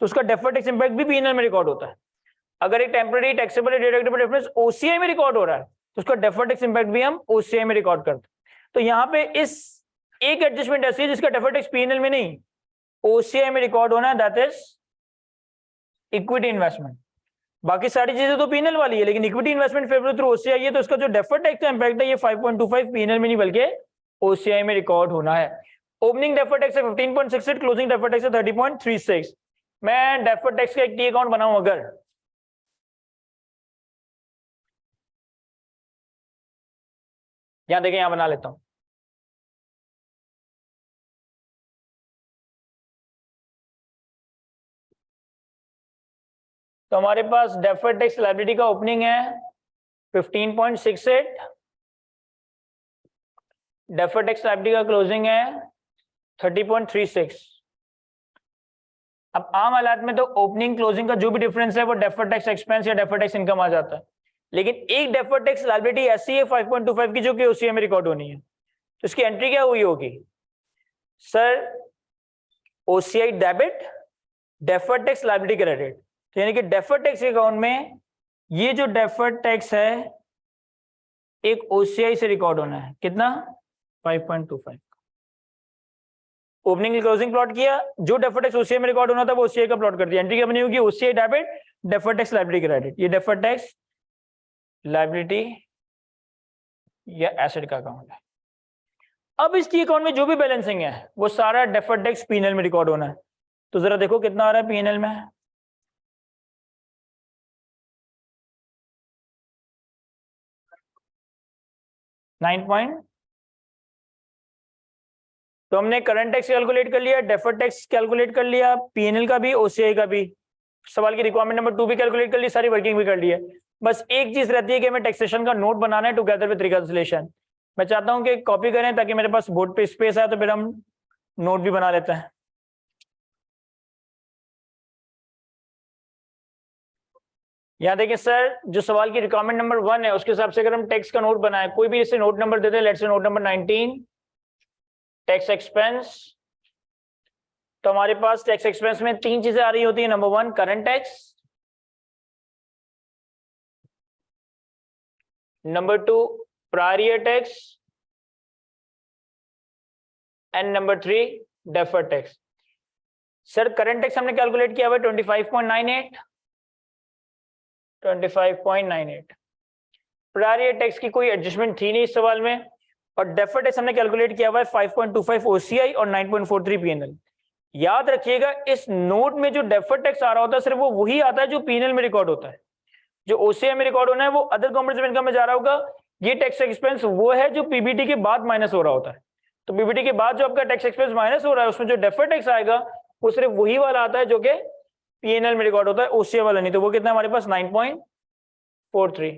तो उसका डेफर्ड टैक्स इंपैक्ट भी पीएनएल में रिकॉर्ड होता है। अगर एक टेम्परेरी टैक्सेबल या डिडक्टेबल डिफरेंस ओसीआई में रिकॉर्ड हो रहा है तो उसका डेफर्ड टैक्स इंपैक्ट भी हम ओसीआई में रिकॉर्ड करते हैं। तो यहाँ पे इस एक एडजस्टमेंट ऐसी है जिसका डेफर्ड टैक्स पीएनएल में नहीं ओसीआई में रिकॉर्ड होना है, दैट इज इक्विटी इन्वेस्टमेंट। बाकी सारी चीजें तो पीएनएल वाली है, लेकिन equity investment favour through OCI है, तो इसका जो डेफर्ड टैक्स का इंपैक्ट है ये 5.25 पीएनएल में नहीं बल्कि ओसीआई में रिकॉर्ड होना है। ओपनिंग डेफर्ड टैक्स है 15.68, क्लोजिंग डेफर्ड टैक्स है 30.36। मैं डेफर्ड टैक्स का एक टी अकाउंट बनाऊं अगर, यहां देखें, यहां बना लेता हूं। तो हमारे पास डेफर्ड टैक्स लायबिलिटी का ओपनिंग है 15.68, डेफर्ड टैक्स लायबिलिटी का क्लोजिंग है 30.36। अब आम हालात में तो ओपनिंग क्लोजिंग का जो भी डिफरेंस है वो डेफर्ड टैक्स एक्सपेंस या डेफर्ड टैक्स इनकम आ जाता है, लेकिन एक डेफर्ड टैक्स लायबिलिटी ऐसी है 5.25 की जो कि ओसीआई में रिकॉर्ड होनी है। तो इसकी एंट्री क्या हुई होगी sir? OCI debit, deferred tax liability credit. तो यानी कि डेफर्ड टैक्स अकाउंट में ये जो डेफर्ड टैक्स है एक ओसीआई से रिकॉर्ड होना है, कितना? 5.25। ओपनिंग क्लोजिंग प्लॉट किया, जो डेफर्ड टैक्स ओसीआई में रिकॉर्ड होना था वो ओसीआई का प्लॉट कर दिया। एंट्री क्या बनी होगी? OCI debit, deferred tax liability credit. ये डेफर्ड टैक्स लायबिलिटी या एसेट का अकाउंट है। अब इस टी अकाउंट में जो भी बैलेंसिंग है वो सारा डेफर्ड टैक्स पीएनएल में रिकॉर्ड होना है। तो जरा देखो कितना आ रहा है पीएनएल में। तो हमने करंट टैक्स कैलकुलेट कर लिया, डेफर्ड टैक्स कैलकुलेट कर लिया, पीएनएल का भी, ओसीआई का भी। सवाल की रिक्वायरमेंट नंबर 2 भी कैलकुलेट कर ली, सारी वर्किंग भी कर ली है। बस एक चीज रहती है कि हमें टैक्सेशन का नोट बनाना है टुगेदर विद रिकंसिलिएशन। मैं चाहता हूं कि कॉपी करें ताकि मेरे पास बोर्ड पे स्पेस आए, तो फिर हम नोट भी बना लेते हैं। यहाँ देखिए सर, जो सवाल की रिक्वायरमेंट नंबर 1 है उसके हिसाब से अगर हम टैक्स का नोट बनाए, कोई भी इसे नोट नंबर देते हैं, let's say note number 19 tax expense. तो हमारे पास टैक्स एक्सपेंस में 3 चीजें आ रही होती है। Number 1 current tax, number 2 prior year tax, and number 3 deferred tax. Sir current tax हमने कैलकुलेट किया हुआ 25.98। प्रायर ईयर टैक्स की कोई एडजस्टमेंट थी नहीं इस सवाल में। और डेफर्ड टैक्स हमने कैलकुलेट किया हुआ है 5.25 ओसीआई और 9.43 पीएनएल। याद रखिएगा इस नोट में जो डेफर्ड टैक्स आ रहा होता है सिर्फ वो वही आता है जो पीएनएल में रिकॉर्ड होता है। जो ओसीआई में रिकॉर्ड होना है वो अदर कॉम्प्रिहेंसिव इनकम में जा रहा होगा। ये टैक्स एक्सपेंस वो है जो पीबीटी के बाद माइनस हो रहा होता है। तो पीबीटी के बाद जो आपका टैक्स एक्सपेंस माइनस हो रहा है उसमें जो डेफर्ड टैक्स आएगा वो सिर्फ वही वाला आता है जो कि पीएनएल में रिकॉर्ड होता है, ओसीआई वाला नहीं। तो वो कितना हमारे पास 9.43।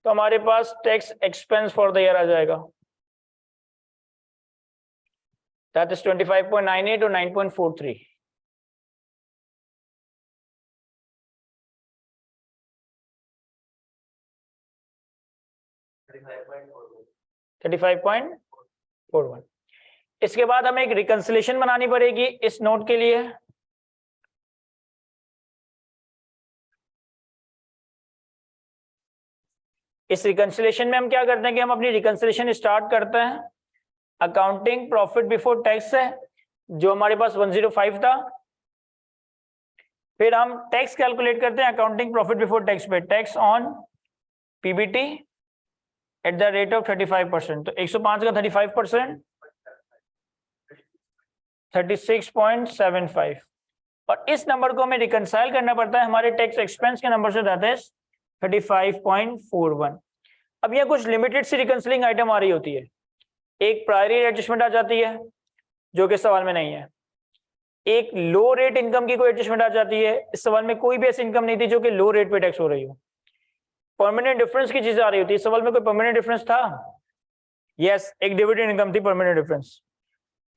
तो हमारे पास tax expense for the year आ जाएगा, दैट इज 25.98 और 9.43। $35.41। इसके बाद हमें एक रिकंसिलिएशन बनानी पड़ेगी इस नोट के लिए। इस रिकंसिलिएशन में हम क्या करते हैं कि हम अपनी रिकंसिलिएशन स्टार्ट करते हैं अकाउंटिंग प्रॉफिट बिफोर टैक्स है जो हमारे पास 105 था। फिर हम टैक्स कैलकुलेट करते हैं अकाउंटिंग प्रॉफिट बिफोर टैक्स पे, tax on PBT, at the rate of 35%। तो 105 का 35% 36.75, और इस नंबर को हमें रिकंसाइल करना पड़ता है हमारे टैक्स एक्सपेंस के नंबर से, दैट इज 35.41। अब यह कुछ लिमिटेड सी रिकंसिलिंग आइटम आ रही होती है। एक प्रायरी एडजस्टमेंट आ जाती है जो कि सवाल में नहीं है, एक लो रेट इनकम की कोई एडजस्टमेंट आ जाती है, इस सवाल में कोई भी ऐसी इनकम नहीं थी जो कि लो रेट पे टैक्स हो रही हो। परमानेंट डिफरेंस की चीज आ रही होती है, इस सवाल में कोई परमानेंट डिफरेंस था? यस, एक डिविडेंड इनकम थी परमानेंट डिफरेंस।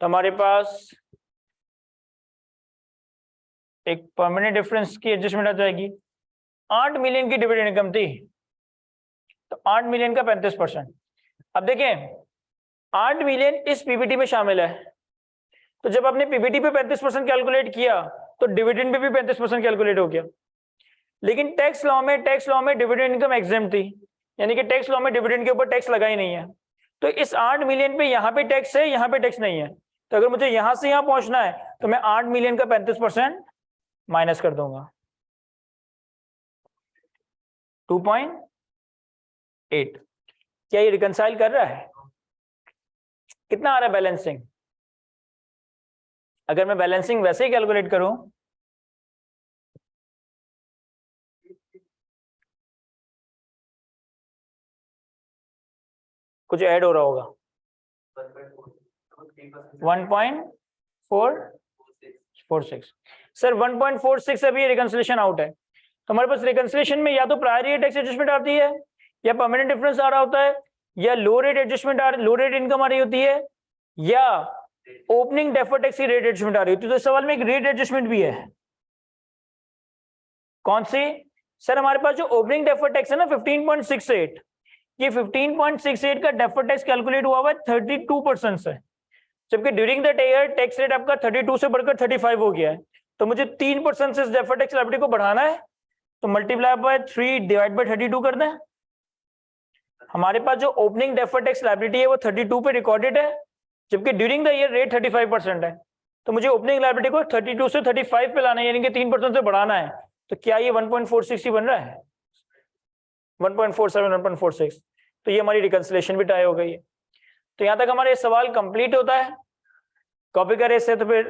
तो हमारे पास एक परमानेंट डिफरेंस की एडजस्टमेंट आ जाएगी। 8 मिलियन की डिविडेंड इनकम थी, तो 8 मिलियन का 35%। अब देखें 8 मिलियन इस पीबीटी में शामिल है, तो जब आपने पीबीटी पे 35% कैलकुलेट किया तो डिविडेंड पे भी 35% कैलकुलेट हो गया। लेकिन टैक्स लॉ में डिविडेंड इनकम एग्जेम्प्ट थी, यानी कि टैक्स लॉ में डिविडेंड के ऊपर टैक्स लगा ही नहीं है। तो इस 8 मिलियन पे यहाँ पे टैक्स है, यहाँ पे टैक्स नहीं है। तो अगर मुझे यहां से यहां पहुंचना है तो मैं 8 मिलियन का 35% माइनस कर दूंगा, 2.8। क्या ये रिकंसाइल कर रहा है? कितना आ रहा है बैलेंसिंग? अगर मैं बैलेंसिंग वैसे ही कैलकुलेट करूं, कुछ ऐड हो रहा होगा, 1.446। सर 1.46 अभी रिकंसिलेशन आउट है, तो हमारे पास रिकंसिलेशन में या तो प्रायरी टैक्स एडजस्टमेंट आती है, या परमानेंट डिफरेंस आ रहा होता है, या लो रेट एडजस्टमेंट लो रेट इनकम आ रही होती है, या ओपनिंग डेफर्ड टैक्स की रेट एडजस्टमेंट आ रही होती है। तो इस सवाल में एक रेट एडजस्टमेंट भी है। कौन सी? सर हमारे पास जो ओपनिंग डेफर्ड टैक्स है ना 15.68, ये 15.68 का डेफर्ड टैक्स कैलकुलेट हुआ हुआ है 32% से, जबकि during the year tax rate आपका 32 से बढ़कर 35 हो गया है। तो मुझे 3% से इस डेफर्ड टैक्स लायबिलिटी को बढ़ाना है, तो मल्टीप्लाई बाय 3 डिवाइड बाय 32 कर दें। हमारे पास जो ओपनिंग डेफर्ड टैक्स लायबिलिटी है वो 32 पे रिकॉर्डेड है, जबकि ड्यूरिंग द ईयर रेट 35% है। तो मुझे ओपनिंग लायबिलिटी को 32 से 35 पे लाना है, यानी कि 3% से बढ़ाना है। तो क्या ये 1.46 ही बन रहा है? 1.47, 1.46। तो ये हमारी रिकंसिलेशन भी टाई हो गई है। तो यहां तक हमारे सवाल कंप्लीट होता है। कॉपी करे इससे तो फिर